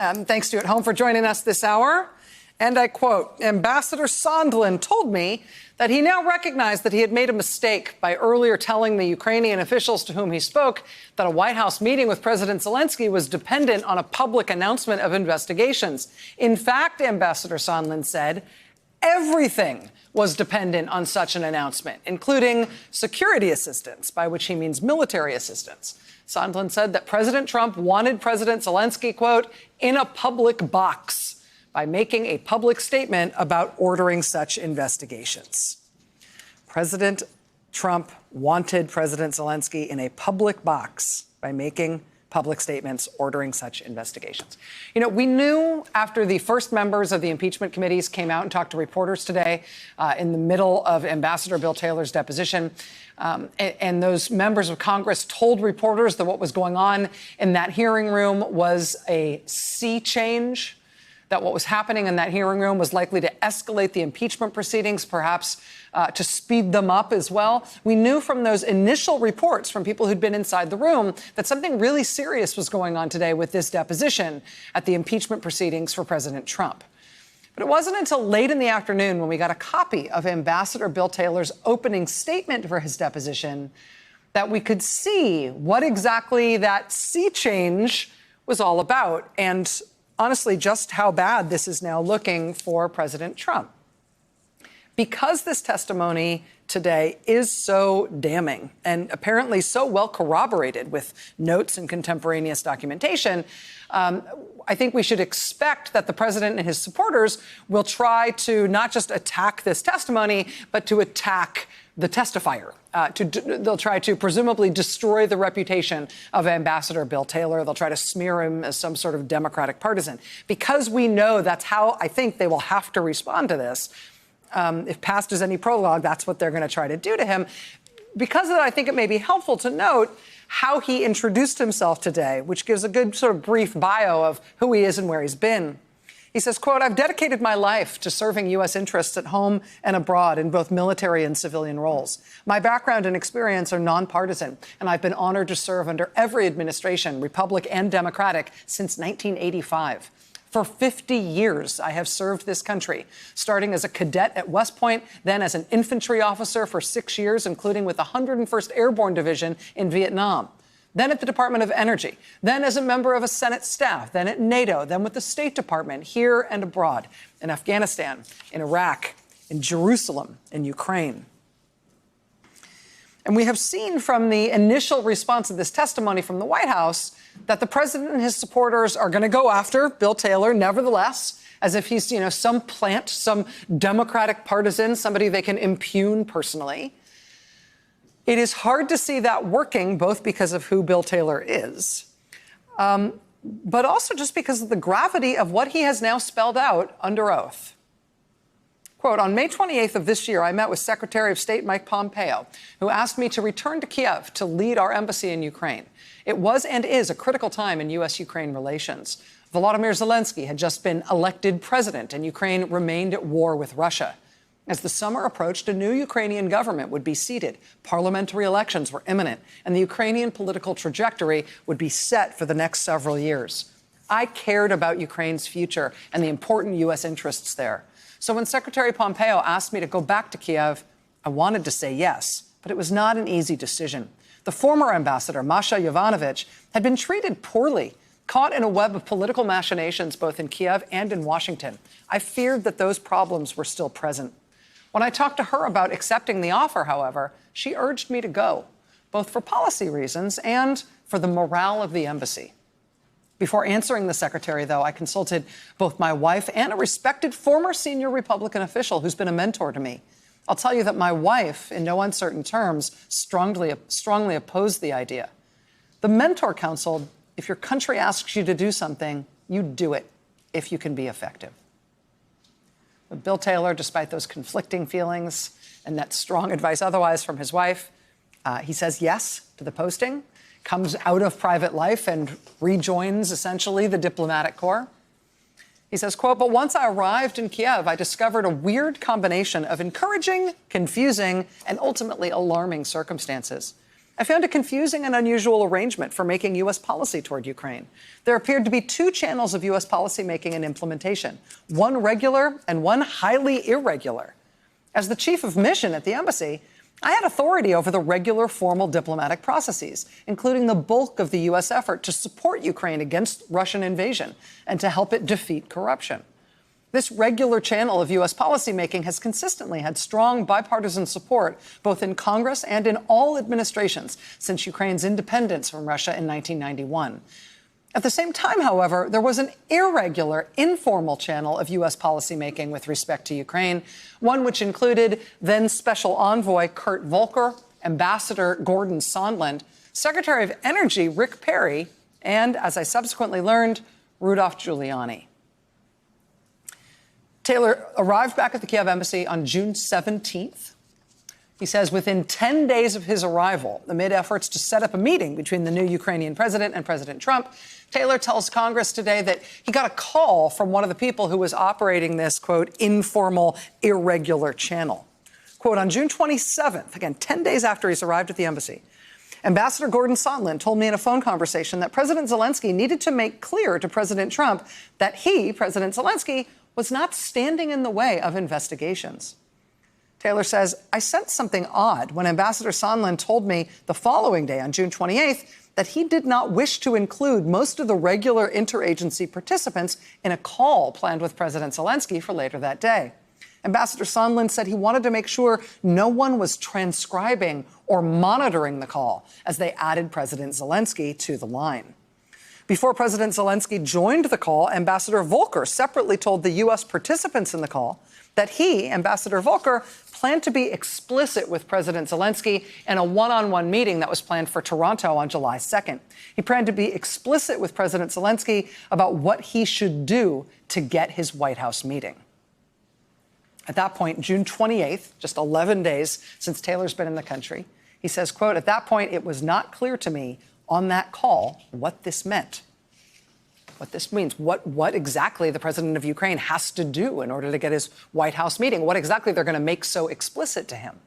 Thanks to At Home for joining us this hour. And I quote, Ambassador Sondland told me that he now recognized that he had made a mistake by earlier telling the Ukrainian officials to whom he spoke that a White House meeting with President Zelensky was dependent on a public announcement of investigations. In fact, Ambassador Sondland said, everything was dependent on such an announcement, including security assistance, by which he means military assistance. Sondland said that President Trump wanted President Zelensky, quote, in a public box by making a public statement about ordering such investigations. President Trump wanted President Zelensky in a public box by making public statements ordering such investigations. You know, we knew after the first members of the impeachment committees came out and talked to reporters today in the middle of Ambassador Bill Taylor's deposition, and those members of Congress told reporters that what was going on in that hearing room was a sea change, that what was happening in that hearing room was likely to escalate the impeachment proceedings, perhaps to speed them up as well. We knew from those initial reports from people who'd been inside the room that something really serious was going on today with this deposition at the impeachment proceedings for President Trump. But it wasn't until late in the afternoon when we got a copy of Ambassador Bill Taylor's opening statement for his deposition that we could see what exactly that sea change was all about, and honestly, just how bad this is now looking for President Trump. Because this testimony today is so damning and apparently so well corroborated with notes and contemporaneous documentation, I think we should expect that the president and his supporters will try to not just attack this testimony, but to attack the testifier. They'll try to presumably destroy the reputation of Ambassador Bill Taylor. They'll try to smear him as some sort of Democratic partisan. Because we know that's how I think they will have to respond to this. If past is any prologue, that's what they're going to try to do to him. Because of that, I think it may be helpful to note how he introduced himself today, which gives a good sort of brief bio of who he is and where he's been. He says, quote, I've dedicated my life to serving U.S. interests at home and abroad in both military and civilian roles. My background and experience are nonpartisan, and I've been honored to serve under every administration, Republican and Democratic, since 1985. For 50 years, I have served this country, starting as a cadet at West Point, then as an infantry officer for 6 years, including with the 101st Airborne Division in Vietnam. Then at the Department of Energy, then as a member of a Senate staff, then at NATO, then with the State Department here and abroad, in Afghanistan, in Iraq, in Jerusalem, in Ukraine. And we have seen from the initial response of this testimony from the White House that the president and his supporters are going to go after Bill Taylor, nevertheless, as if he's, some plant, some Democratic partisan, somebody they can impugn personally. It is hard to see that working, both because of who Bill Taylor is, but also just because of the gravity of what he has now spelled out under oath. Quote, on May 28th of this year, I met with Secretary of State Mike Pompeo, who asked me to return to Kiev to lead our embassy in Ukraine. It was and is a critical time in U.S.-Ukraine relations. Volodymyr Zelensky had just been elected president, and Ukraine remained at war with Russia. As the summer approached, a new Ukrainian government would be seated. Parliamentary elections were imminent, and the Ukrainian political trajectory would be set for the next several years. I cared about Ukraine's future and the important U.S. interests there. So when Secretary Pompeo asked me to go back to Kiev, I wanted to say yes, but it was not an easy decision. The former ambassador, Masha Yovanovitch, had been treated poorly, caught in a web of political machinations both in Kiev and in Washington. I feared that those problems were still present. When I talked to her about accepting the offer, however, she urged me to go, both for policy reasons and for the morale of the embassy. Before answering the secretary, though, I consulted both my wife and a respected former senior Republican official who's been a mentor to me. I'll tell you that my wife, in no uncertain terms, strongly opposed the idea. The mentor counseled, if your country asks you to do something, you do it, if you can be effective. But Bill Taylor, despite those conflicting feelings and that strong advice otherwise from his wife, he says yes to the posting, comes out of private life and rejoins, essentially, the diplomatic corps. He says, quote, but once I arrived in Kiev, I discovered a weird combination of encouraging, confusing, and ultimately alarming circumstances. I found a confusing and unusual arrangement for making U.S. policy toward Ukraine. There appeared to be two channels of U.S. policymaking and implementation, one regular and one highly irregular. As the chief of mission at the embassy, I had authority over the regular formal diplomatic processes, including the bulk of the U.S. effort to support Ukraine against Russian invasion and to help it defeat corruption. This regular channel of U.S. policymaking has consistently had strong bipartisan support, both in Congress and in all administrations since Ukraine's independence from Russia in 1991. At the same time, however, there was an irregular, informal channel of U.S. policymaking with respect to Ukraine, one which included then Special Envoy Kurt Volker, Ambassador Gordon Sondland, Secretary of Energy Rick Perry, and, as I subsequently learned, Rudolph Giuliani. Taylor arrived back at the Kiev embassy on June 17th. He says within 10 days of his arrival, amid efforts to set up a meeting between the new Ukrainian president and President Trump, Taylor tells Congress today that he got a call from one of the people who was operating this, quote, informal, irregular channel. Quote, on June 27th, again, 10 days after he's arrived at the embassy, Ambassador Gordon Sondland told me in a phone conversation that President Zelensky needed to make clear to President Trump that he, President Zelensky, was not standing in the way of investigations. Taylor says, I sensed something odd when Ambassador Sondland told me the following day, on June 28th, that he did not wish to include most of the regular interagency participants in a call planned with President Zelensky for later that day. Ambassador Sondland said he wanted to make sure no one was transcribing or monitoring the call as they added President Zelensky to the line. Before President Zelensky joined the call, Ambassador Volker separately told the U.S. participants in the call that he, Ambassador Volker, planned to be explicit with President Zelensky in a one-on-one meeting that was planned for Toronto on July 2nd. He planned to be explicit with President Zelensky about what he should do to get his White House meeting. At that point, June 28th, just 11 days since Taylor's been in the country, he says, quote, at that point, it was not clear to me on that call what this meant, what this means, what exactly the president of Ukraine has to do in order to get his White House meeting, what exactly they're going to make so explicit to him.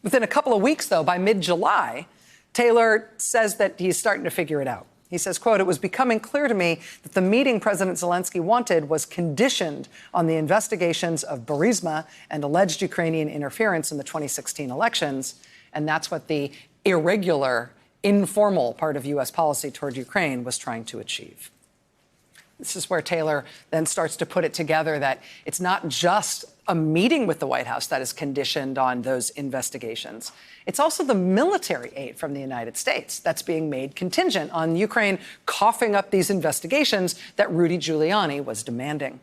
Within a couple of weeks, though, by mid-July, Taylor says that he's starting to figure it out. He says, quote, it was becoming clear to me that the meeting President Zelensky wanted was conditioned on the investigations of Burisma and alleged Ukrainian interference in the 2016 elections, and that's what the irregular, informal part of U.S. policy toward Ukraine was trying to achieve. This is where Taylor then starts to put it together that it's not just a meeting with the White House that is conditioned on those investigations. It's also the military aid from the United States that's being made contingent on Ukraine coughing up these investigations that Rudy Giuliani was demanding.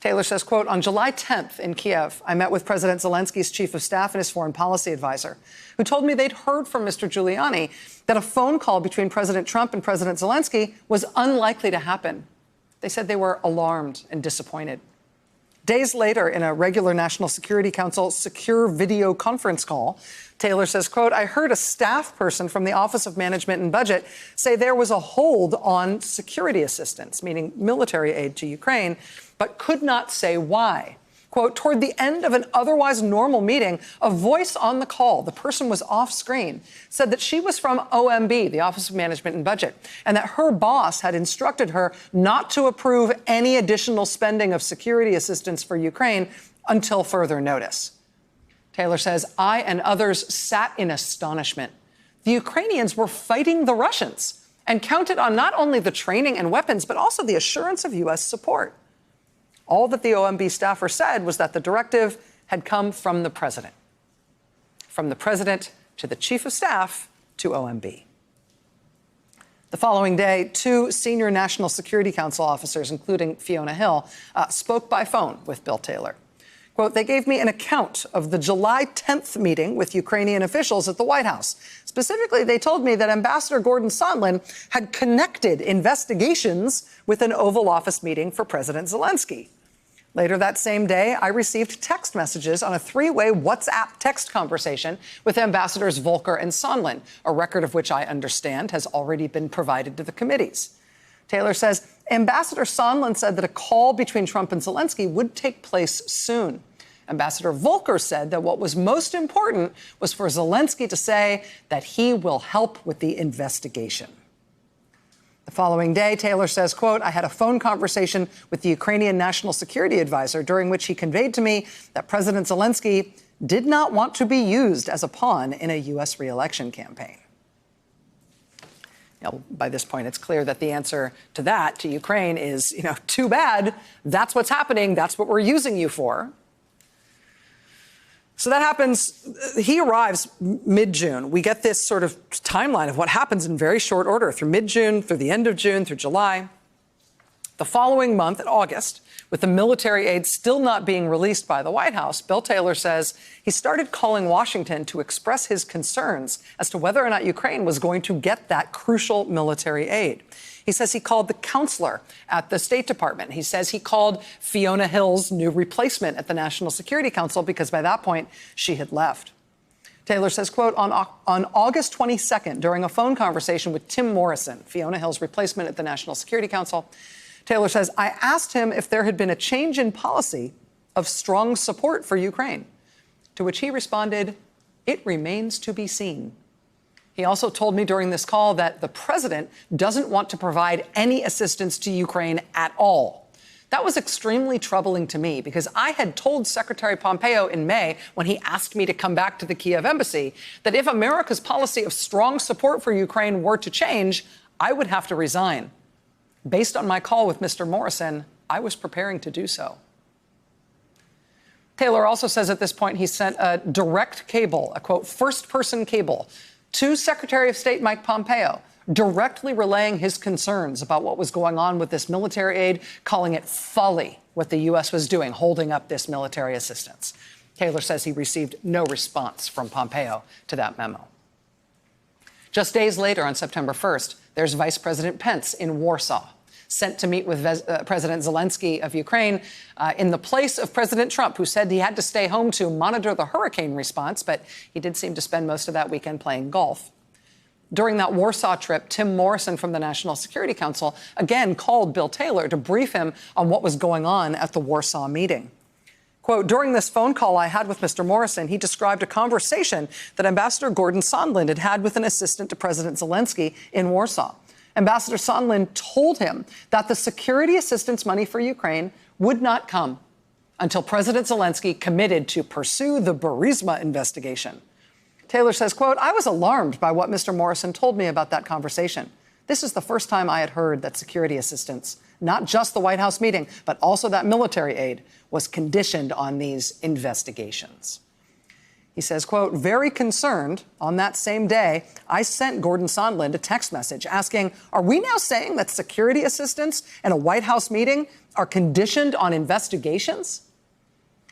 Taylor says, quote, on July 10th in Kiev, I met with President Zelensky's chief of staff and his foreign policy advisor, who told me they'd heard from Mr. Giuliani that a phone call between President Trump and President Zelensky was unlikely to happen. They said they were alarmed and disappointed. Days later, in a regular National Security Council secure video conference call, Taylor says, quote, I heard a staff person from the Office of Management and Budget say there was a hold on security assistance, meaning military aid to Ukraine, but could not say why. Quote, toward the end of an otherwise normal meeting, a voice on the call, the person was off screen, said that she was from OMB, the Office of Management and Budget, and that her boss had instructed her not to approve any additional spending of security assistance for Ukraine until further notice. Taylor says, I and others sat in astonishment. The Ukrainians were fighting the Russians and counted on not only the training and weapons, but also the assurance of U.S. support. All that the OMB staffer said was that the directive had come from the president to the chief of staff to OMB. The following day, two senior National Security Council officers, including Fiona Hill, spoke by phone with Bill Taylor. Quote, they gave me an account of the July 10th meeting with Ukrainian officials at the White House. Specifically, they told me that Ambassador Gordon Sondland had connected investigations with an Oval Office meeting for President Zelensky. Later that same day, I received text messages on a three-way WhatsApp text conversation with Ambassadors Volker and Sondland, a record of which I understand has already been provided to the committees. Taylor says Ambassador Sondland said that a call between Trump and Zelensky would take place soon. Ambassador Volker said that what was most important was for Zelensky to say that he will help with the investigation. The following day, Taylor says, quote, I had a phone conversation with the Ukrainian National Security Advisor during which he conveyed to me that President Zelensky did not want to be used as a pawn in a U.S. re-election campaign. By this point, it's clear that the answer to that, to Ukraine, is, too bad. That's what's happening. That's what we're using you for. So that happens. He arrives mid-June. We get this sort of timeline of what happens in very short order through mid-June, through the end of June, through July. The following month, in August, with the military aid still not being released by the White House, Bill Taylor says he started calling Washington to express his concerns as to whether or not Ukraine was going to get that crucial military aid. He says he called the counselor at the State Department. He says he called Fiona Hill's new replacement at the National Security Council because by that point she had left. Taylor says, quote, on August 22nd, during a phone conversation with Tim Morrison, Fiona Hill's replacement at the National Security Council, Taylor says, I asked him if there had been a change in policy of strong support for Ukraine, to which he responded, it remains to be seen. He also told me during this call that the president doesn't want to provide any assistance to Ukraine at all. That was extremely troubling to me because I had told Secretary Pompeo in May, when he asked me to come back to the Kiev embassy, that if America's policy of strong support for Ukraine were to change, I would have to resign. Based on my call with Mr. Morrison, I was preparing to do so. Taylor also says at this point he sent a direct cable, a quote, first-person cable, to Secretary of State Mike Pompeo, directly relaying his concerns about what was going on with this military aid, calling it folly, what the U.S. was doing, holding up this military assistance. Taylor says he received no response from Pompeo to that memo. Just days later, on September 1st, there's Vice President Pence in Warsaw, sent to meet with President Zelensky of Ukraine in the place of President Trump, who said he had to stay home to monitor the hurricane response, but he did seem to spend most of that weekend playing golf. During that Warsaw trip, Tim Morrison from the National Security Council again called Bill Taylor to brief him on what was going on at the Warsaw meeting. Quote, during this phone call I had with Mr. Morrison, he described a conversation that Ambassador Gordon Sondland had had with an assistant to President Zelensky in Warsaw. Ambassador Sondland told him that the security assistance money for Ukraine would not come until President Zelensky committed to pursue the Burisma investigation. Taylor says, quote, I was alarmed by what Mr. Morrison told me about that conversation. This is the first time I had heard that security assistance, not just the White House meeting, but also that military aid, was conditioned on these investigations. He says, quote, very concerned, on that same day, I sent Gordon Sondland a text message asking, are we now saying that security assistance and a White House meeting are conditioned on investigations?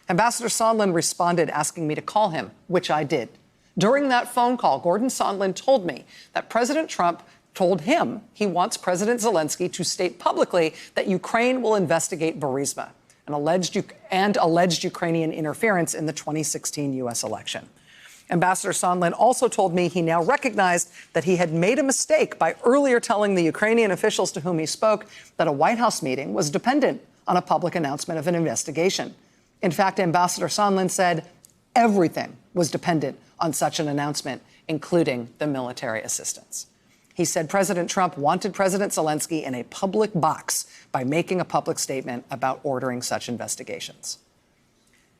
Ambassador Sondland responded asking me to call him, which I did. During that phone call, Gordon Sondland told me that President Trump told him he wants President Zelensky to state publicly that Ukraine will investigate Burisma, and alleged Ukrainian interference in the 2016 U.S. election. Ambassador Sondland also told me he now recognized that he had made a mistake by earlier telling the Ukrainian officials to whom he spoke that a White House meeting was dependent on a public announcement of an investigation. In fact, Ambassador Sondland said everything was dependent on such an announcement, including the military assistance. He said President Trump wanted President Zelensky in a public box by making a public statement about ordering such investigations.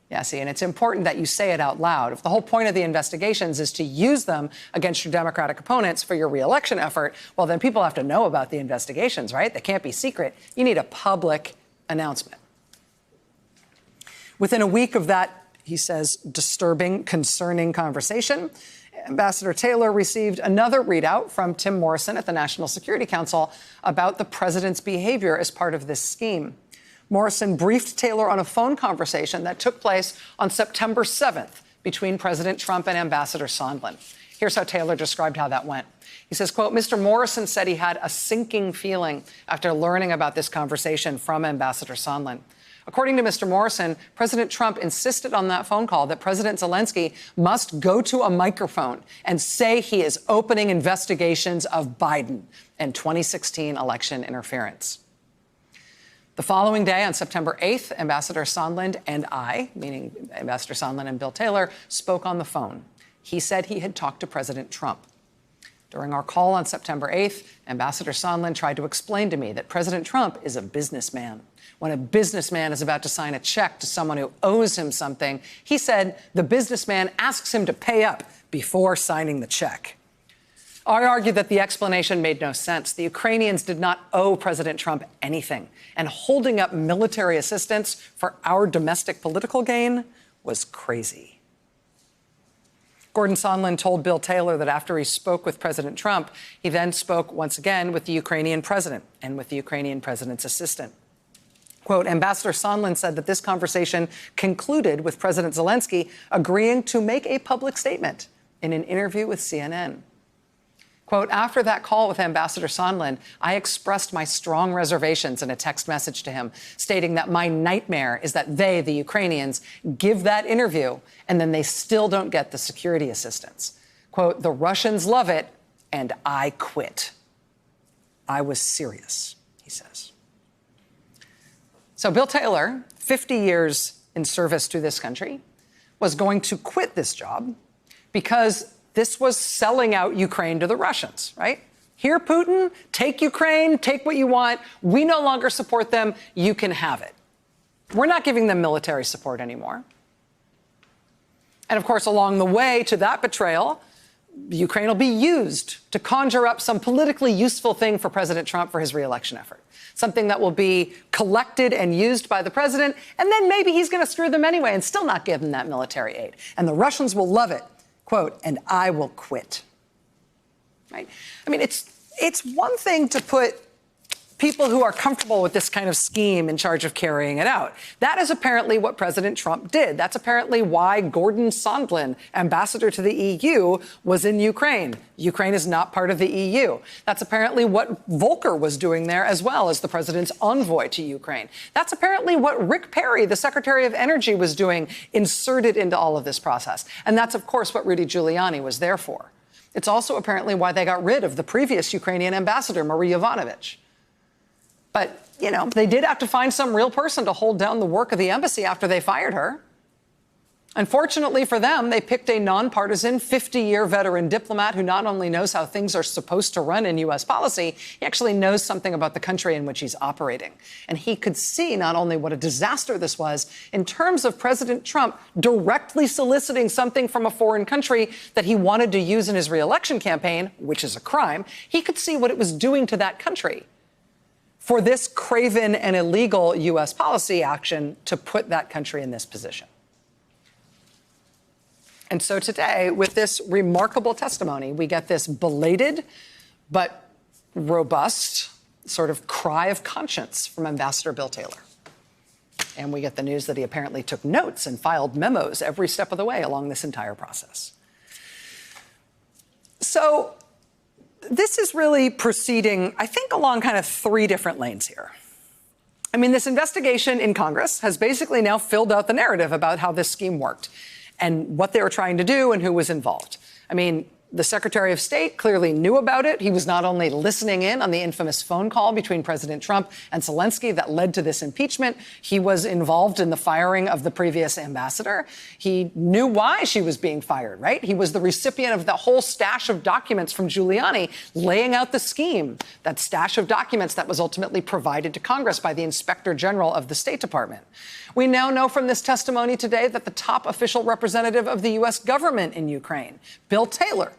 Yeah, see, and it's important that you say it out loud. If the whole point of the investigations is to use them against your Democratic opponents for your reelection effort, well, then people have to know about the investigations, right? They can't be secret. You need a public announcement. Within a week of that, he says, disturbing, concerning conversation, Ambassador Taylor received another readout from Tim Morrison at the National Security Council about the president's behavior as part of this scheme. Morrison briefed Taylor on a phone conversation that took place on September 7th between President Trump and Ambassador Sondland. Here's how Taylor described how that went. He says, quote, Mr. Morrison said he had a sinking feeling after learning about this conversation from Ambassador Sondland. According to Mr. Morrison, President Trump insisted on that phone call that President Zelensky must go to a microphone and say he is opening investigations of Biden and 2016 election interference. The following day, on September 8th, Ambassador Sondland and I, meaning Ambassador Sondland and Bill Taylor, spoke on the phone. He said he had talked to President Trump. During our call on September 8th, Ambassador Sondland tried to explain to me that President Trump is a businessman. When a businessman is about to sign a check to someone who owes him something, he said the businessman asks him to pay up before signing the check. I argued that the explanation made no sense. The Ukrainians did not owe President Trump anything, and holding up military assistance for our domestic political gain was crazy. Gordon Sondland told Bill Taylor that after he spoke with President Trump, he then spoke once again with the Ukrainian president and with the Ukrainian president's assistant. Quote, Ambassador Sondland said that this conversation concluded with President Zelensky agreeing to make a public statement in an interview with CNN. Quote, after that call with Ambassador Sondland, I expressed my strong reservations in a text message to him, stating that my nightmare is that they, the Ukrainians, give that interview and then they still don't get the security assistance. Quote, the Russians love it and I quit. I was serious, he says. So Bill Taylor, 50 years in service to this country, was going to quit this job because this was selling out Ukraine to the Russians, right? Here, Putin, take Ukraine, take what you want. We no longer support them. You can have it. We're not giving them military support anymore. And of course, along the way to that betrayal, Ukraine will be used to conjure up some politically useful thing for President Trump for his reelection effort. Something that will be collected and used by the president, and then maybe he's going to screw them anyway and still not give them that military aid. And the Russians will love it. Quote, and I will quit. Right? I mean, it's one thing to put people who are comfortable with this kind of scheme in charge of carrying it out. That is apparently what President Trump did. That's apparently why Gordon Sondland, ambassador to the EU, was in Ukraine. Ukraine is not part of the EU. That's apparently what Volker was doing there as well as the president's envoy to Ukraine. That's apparently what Rick Perry, the Secretary of Energy, was doing, inserted into all of this process. And that's, of course, what Rudy Giuliani was there for. It's also apparently why they got rid of the previous Ukrainian ambassador, Marie Yovanovitch. But, you know, they did have to find some real person to hold down the work of the embassy after they fired her. Unfortunately for them, they picked a nonpartisan 50-year veteran diplomat who not only knows how things are supposed to run in U.S. policy, he actually knows something about the country in which he's operating. And he could see not only what a disaster this was in terms of President Trump directly soliciting something from a foreign country that he wanted to use in his reelection campaign, which is a crime. He could see what it was doing to that country for this craven and illegal U.S. policy action to put that country in this position. And so today, with this remarkable testimony, we get this belated but robust sort of cry of conscience from Ambassador Bill Taylor. And we get the news that he apparently took notes and filed memos every step of the way along this entire process. So this is really proceeding, I think, along kind of three different lanes here. I mean, this investigation in Congress has basically now filled out the narrative about how this scheme worked and what they were trying to do and who was involved. I mean, the Secretary of State clearly knew about it. He was not only listening in on the infamous phone call between President Trump and Zelensky that led to this impeachment, he was involved in the firing of the previous ambassador. He knew why she was being fired, right? He was the recipient of the whole stash of documents from Giuliani laying out the scheme, that stash of documents that was ultimately provided to Congress by the Inspector General of the State Department. We now know from this testimony today that the top official representative of the U.S. government in Ukraine, Bill Taylor,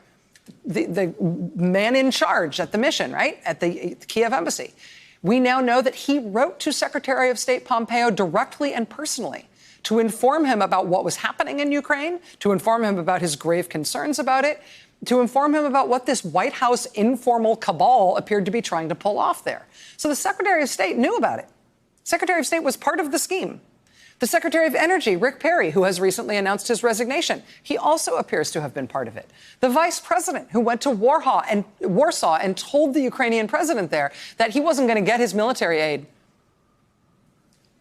the man in charge at the mission, right, at the Kiev embassy. We now know that he wrote to Secretary of State Pompeo directly and personally to inform him about what was happening in Ukraine, to inform him about his grave concerns about it, to inform him about what this White House informal cabal appeared to be trying to pull off there. So the Secretary of State knew about it. Secretary of State was part of the scheme. The Secretary of Energy, Rick Perry, who has recently announced his resignation, he also appears to have been part of it. The Vice President, who went to Warsaw and told the Ukrainian president there that he wasn't going to get his military aid,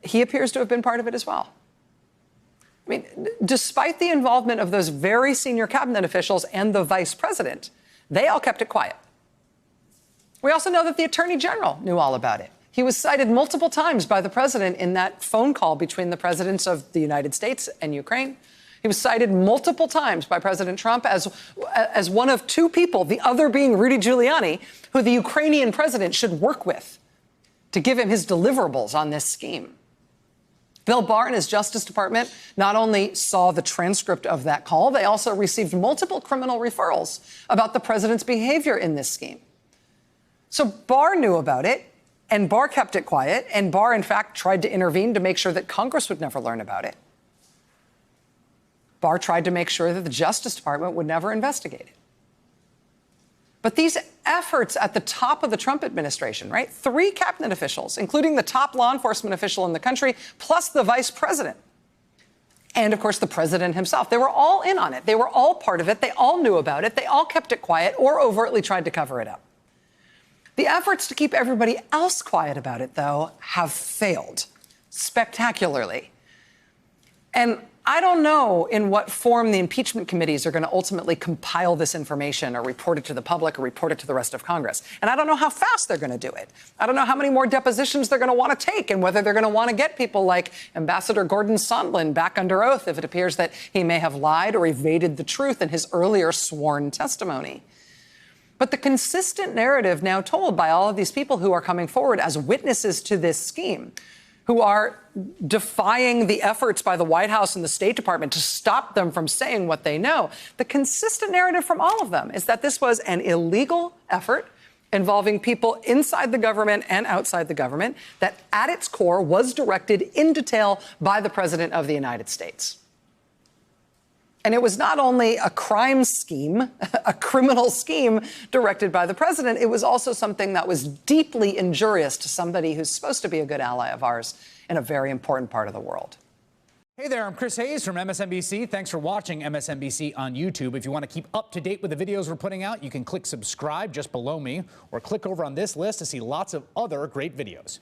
he appears to have been part of it as well. I mean, despite the involvement of those very senior cabinet officials and the Vice President, they all kept it quiet. We also know that the Attorney General knew all about it. He was cited multiple times by the president in that phone call between the presidents of the United States and Ukraine. He was cited multiple times by President Trump as one of two people, the other being Rudy Giuliani, who the Ukrainian president should work with to give him his deliverables on this scheme. Bill Barr and his Justice Department not only saw the transcript of that call, they also received multiple criminal referrals about the president's behavior in this scheme. So Barr knew about it, and Barr kept it quiet, and Barr, in fact, tried to intervene to make sure that Congress would never learn about it. Barr tried to make sure that the Justice Department would never investigate it. But these efforts at the top of the Trump administration, right? 3 cabinet officials, including the top law enforcement official in the country, plus the vice president, and, of course, the president himself, they were all in on it. They were all part of it. They all knew about it. They all kept it quiet or overtly tried to cover it up. The efforts to keep everybody else quiet about it, though, have failed spectacularly. And I don't know in what form the impeachment committees are going to ultimately compile this information or report it to the public or report it to the rest of Congress. And I don't know how fast they're going to do it. I don't know how many more depositions they're going to want to take and whether they're going to want to get people like Ambassador Gordon Sondland back under oath if it appears that he may have lied or evaded the truth in his earlier sworn testimony. But the consistent narrative now told by all of these people who are coming forward as witnesses to this scheme, who are defying the efforts by the White House and the State Department to stop them from saying what they know, the consistent narrative from all of them is that this was an illegal effort involving people inside the government and outside the government that at its core was directed in detail by the President of the United States. And it was not only a crime scheme, a criminal scheme directed by the president, it was also something that was deeply injurious to somebody who's supposed to be a good ally of ours in a very important part of the world. Hey there, I'm Chris Hayes from MSNBC. Thanks for watching MSNBC on YouTube. If you want to keep up to date with the videos we're putting out, you can click subscribe just below me or click over on this list to see lots of other great videos.